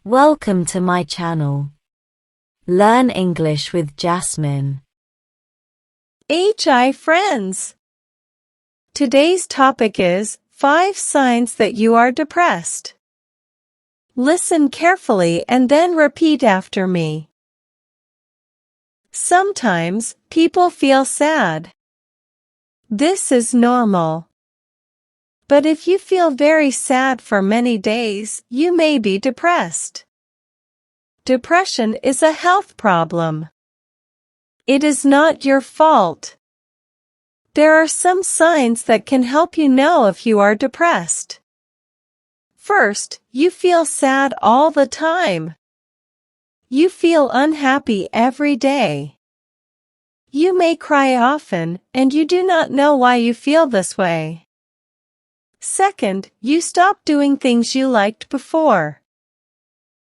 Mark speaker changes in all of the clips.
Speaker 1: Welcome to my channel. Learn English with Jasmine.
Speaker 2: Hi friends! Today's topic is 5 signs that you are depressed. Listen carefully and then repeat after me. Sometimes people feel sad. This is normal. But if you feel very sad for many days, you may be depressed. Depression is a health problem. It is not your fault. There are some signs that can help you know if you are depressed. First, you feel sad all the time. You feel unhappy every day. You may cry often, and you do not know why you feel this way. Second, you stop doing things you liked before.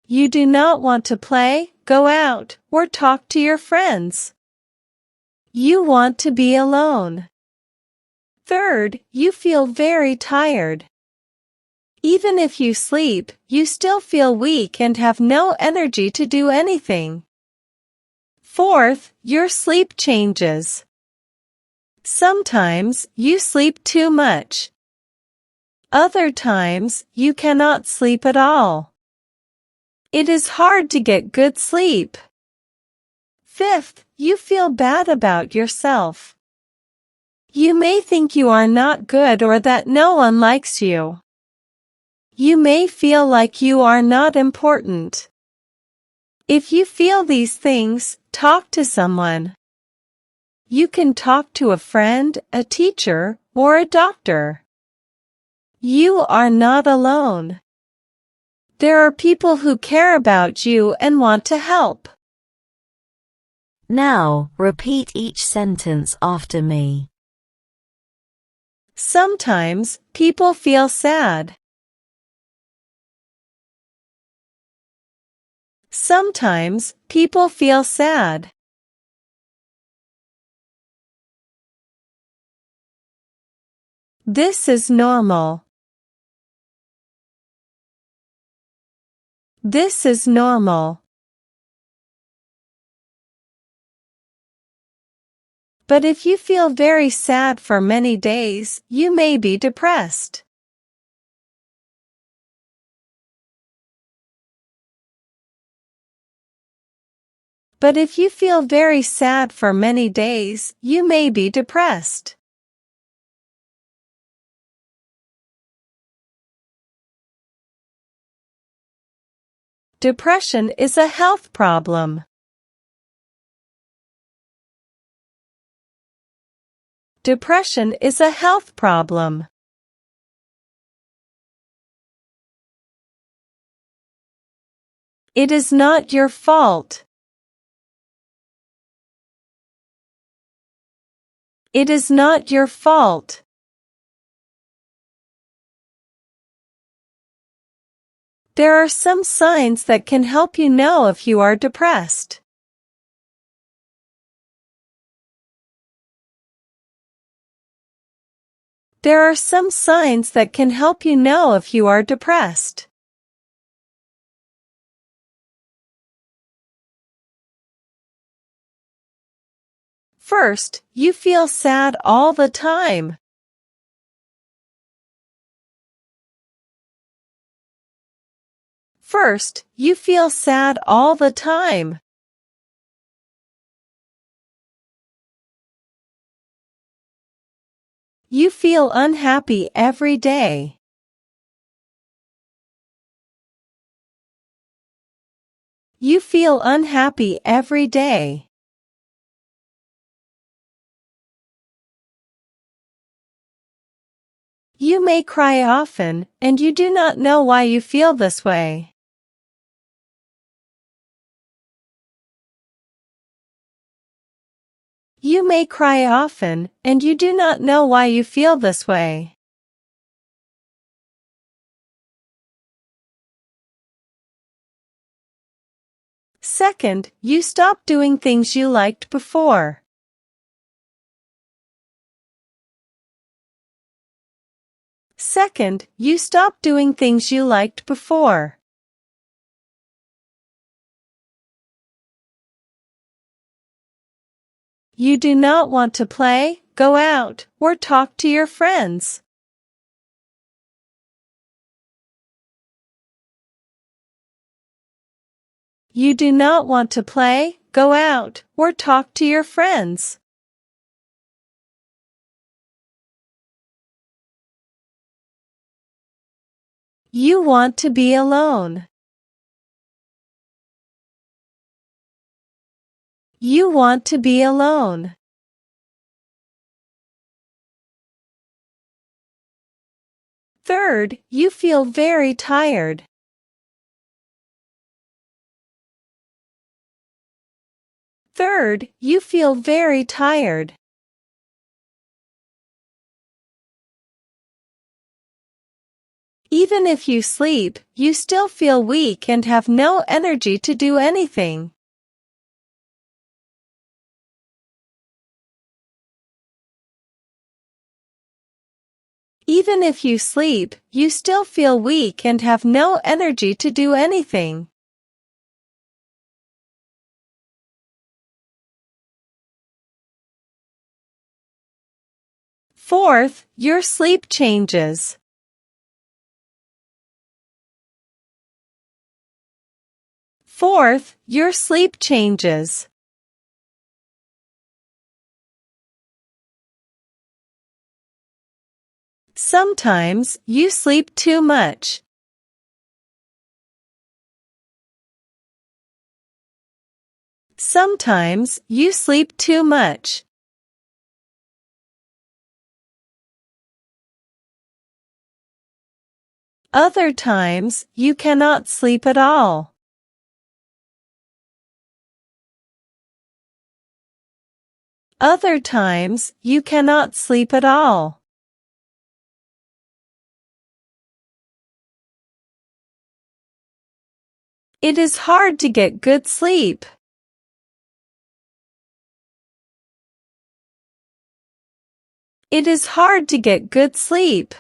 Speaker 2: You do not want to play, go out, or talk to your friends. You want to be alone. Third, you feel very tired. Even if you sleep, you still feel weak and have no energy to do anything. Fourth, your sleep changes. Sometimes you sleep too much. Other times, you cannot sleep at all. It is hard to get good sleep. Fifth, you feel bad about yourself. You may think you are not good or that no one likes you. You may feel like you are not important. If you feel these things, talk to someone. You can talk to a friend, a teacher, or a doctor. You are not alone. There are people who care about you and want to help.
Speaker 1: Now, repeat each sentence after me.
Speaker 2: Sometimes people feel sad. Sometimes people feel sad. This is normal. This is normal. But if you feel very sad for many days, you may be depressed. But if you feel very sad for many days, you may be depressed. Depression is a health problem. Depression is a health problem. It is not your fault. It is not your fault. There are some signs that can help you know if you are depressed. There are some signs that can help you know if you are depressed. First, you feel sad all the time. First, you feel sad all the time. You feel unhappy every day. You feel unhappy every day. You may cry often, and you do not know why you feel this way. You may cry often, and you do not know why you feel this way. Second, you stop doing things you liked before. Second, you stop doing things you liked before. You do not want to play, go out, or talk to your friends. You do not want to play, go out, or talk to your friends. You want to be alone. You want to be alone. Third, you feel very tired. Third, you feel very tired. Even if you sleep, you still feel weak and have no energy to do anything. Even if you sleep, you still feel weak and have no energy to do anything. Fourth, your sleep changes. Fourth, your sleep changes. Sometimes you sleep too much. Sometimes you sleep too much. Other times you cannot sleep at all. Other times you cannot sleep at all. It is hard to get good sleep. It is hard to get good sleep.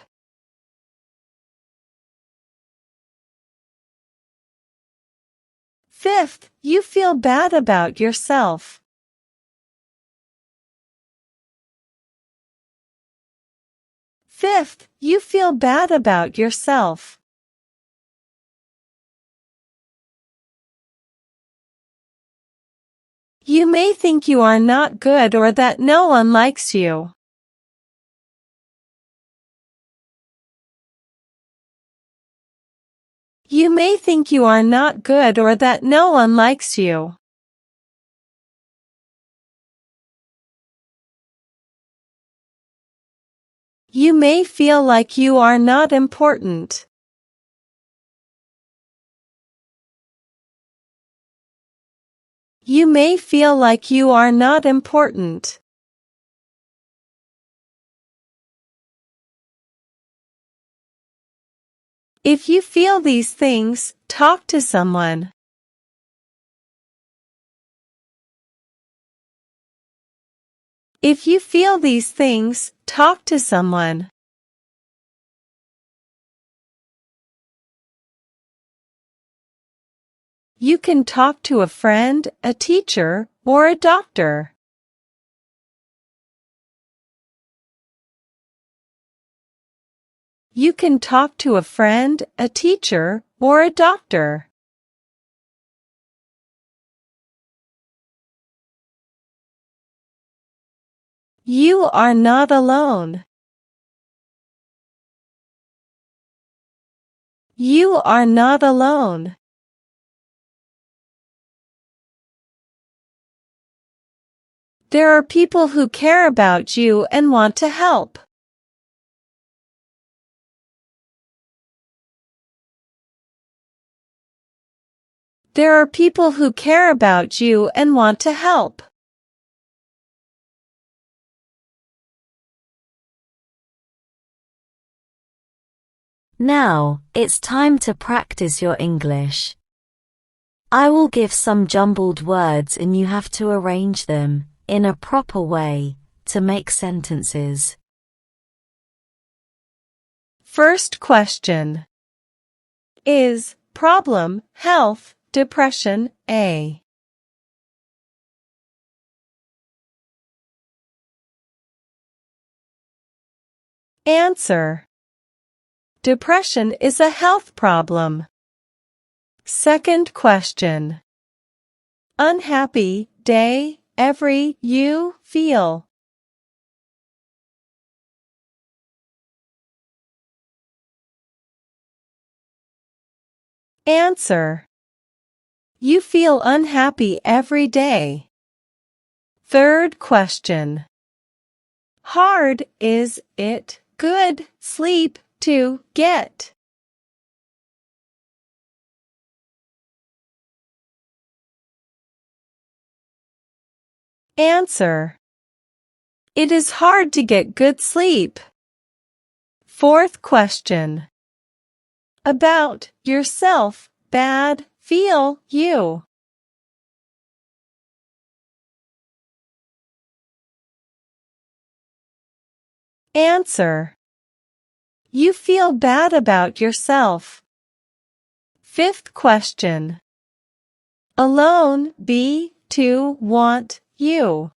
Speaker 2: Fifth, you feel bad about yourself. Fifth, you feel bad about yourself. You may think you are not good or that no one likes you. You may think you are not good or that no one likes you. You may feel like you are not important. You may feel like you are not important. If you feel these things, talk to someone. If you feel these things, talk to someone. You can talk to a friend, a teacher, or a doctor. You can talk to a friend, a teacher, or a doctor. You are not alone. You are not alone. There are people who care about you and want to help. There are people who care about you and want to help.
Speaker 1: Now, it's time to practice your English. I will give some jumbled words and you have to arrange them, in a proper way, to make sentences.
Speaker 2: First question. Is problem, health, depression, A? Answer. Depression is a health problem. Second question. Unhappy day every you feel. Answer. You feel unhappy every day. Third question. Hard is it good sleep to get? Answer. It is hard to get good sleep. Fourth question. About yourself bad feel you. Answer. You feel bad about yourself. Fifth question. Alone be to want you.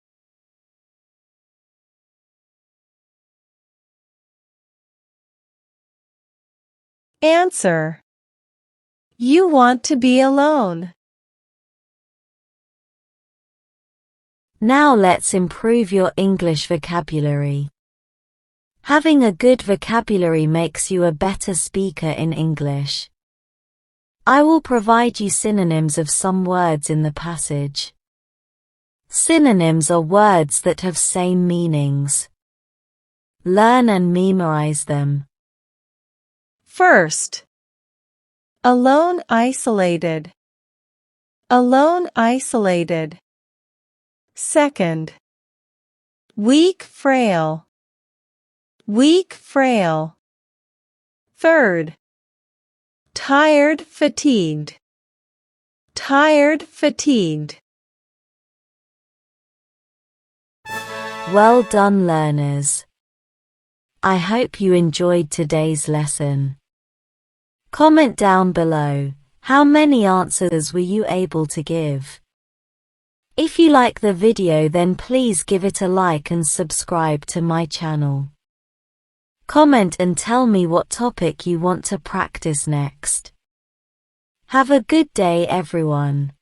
Speaker 2: Answer. You want to be alone.
Speaker 1: Now let's improve your English vocabulary. Having a good vocabulary makes you a better speaker in English. I will provide you synonyms of some words in the passage. Synonyms are words that have same meanings. Learn and memorize them.
Speaker 2: First. Alone, isolated. Alone, isolated. Second. Weak, frail. Weak, frail. Third. Tired, fatigued. Tired, fatigued.
Speaker 1: Well done, learners. I hope you enjoyed today's lesson. Comment down below, how many answers were you able to give? If you like the video, then please give it a like and subscribe to my channel. Comment and tell me what topic you want to practice next. Have a good day, everyone.